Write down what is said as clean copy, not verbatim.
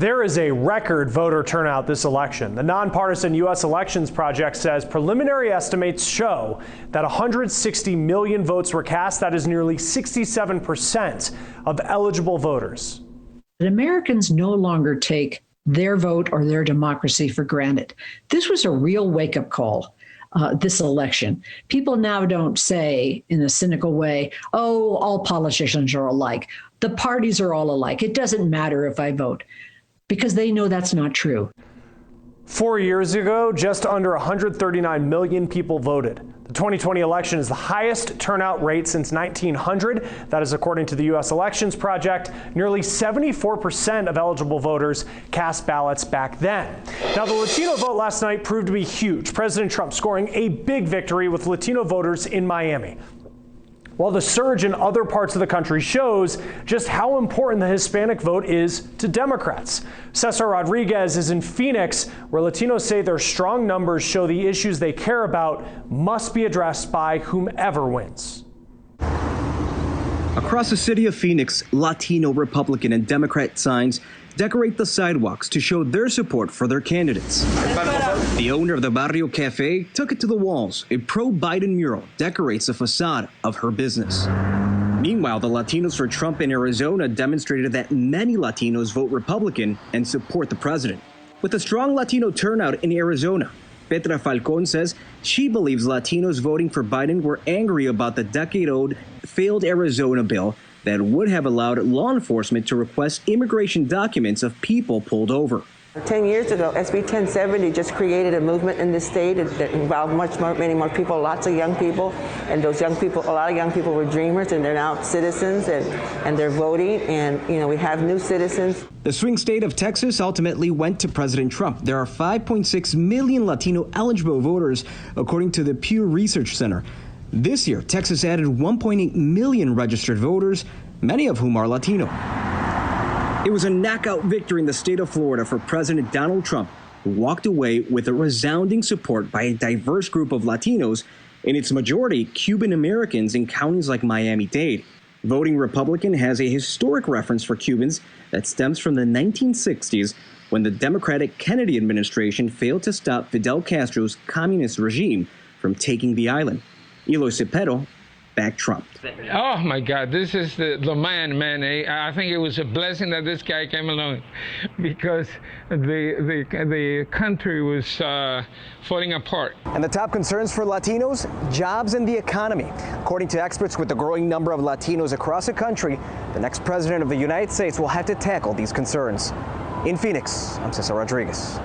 There is a record voter turnout this election. The nonpartisan U.S. Elections Project says preliminary estimates show that 160 million votes were cast. That is nearly 67% of eligible voters. Americans no longer take their vote or their democracy for granted. This was a real wake-up call. This election. People now don't say in a cynical way, oh, all politicians are alike. The parties are all alike. It doesn't matter if I vote, because they know that's not true. 4 years ago, just under 139 million people voted. The 2020 election is the highest turnout rate since 1900. That is according to the U.S. Elections Project. Nearly 74% of eligible voters cast ballots back then. Now, the Latino vote last night proved to be huge. President Trump scoring a big victory with Latino voters in Miami. While the surge in other parts of the country shows just how important the Hispanic vote is to Democrats. Cesar Rodriguez is in Phoenix, where Latinos say their strong numbers show the issues they care about must be addressed by whomever wins. Across the city of Phoenix, Latino, Republican, and Democrat signs decorate the sidewalks to show their support for their candidates. The owner of the Barrio Cafe took it to the walls. A pro-Biden mural decorates the facade of her business. Meanwhile, the Latinos for Trump in Arizona demonstrated that many Latinos vote Republican and support the president. With a strong Latino turnout in Arizona, Petra Falcon says she believes Latinos voting for Biden were angry about the decade-old failed Arizona bill that would have allowed law enforcement to request immigration documents of people pulled over. 10 years ago, SB 1070 just created a movement in this state that involved many more people, lots of young people, and those young people, a lot of young people were dreamers, and they're now citizens, and they're voting, and we have new citizens. The swing state of Texas ultimately went to President Trump. There are 5.6 million Latino eligible voters, according to the Pew Research Center. This year, Texas added 1.8 million registered voters, many of whom are Latino. It was a knockout victory in the state of Florida for President Donald Trump, who walked away with a resounding support by a diverse group of Latinos, in its majority Cuban Americans in counties like Miami-Dade. Voting Republican has a historic reference for Cubans that stems from the 1960s, when the Democratic Kennedy administration failed to stop Fidel Castro's communist regime from taking the island. Eloy Cepero backed Trump. Oh my God, this is the man. I think it was a blessing that this guy came along, because the country was falling apart. And the top concerns for Latinos, jobs and the economy. According to experts, with the growing number of Latinos across the country, the next president of the United States will have to tackle these concerns. In Phoenix, I'm Cesar Rodriguez.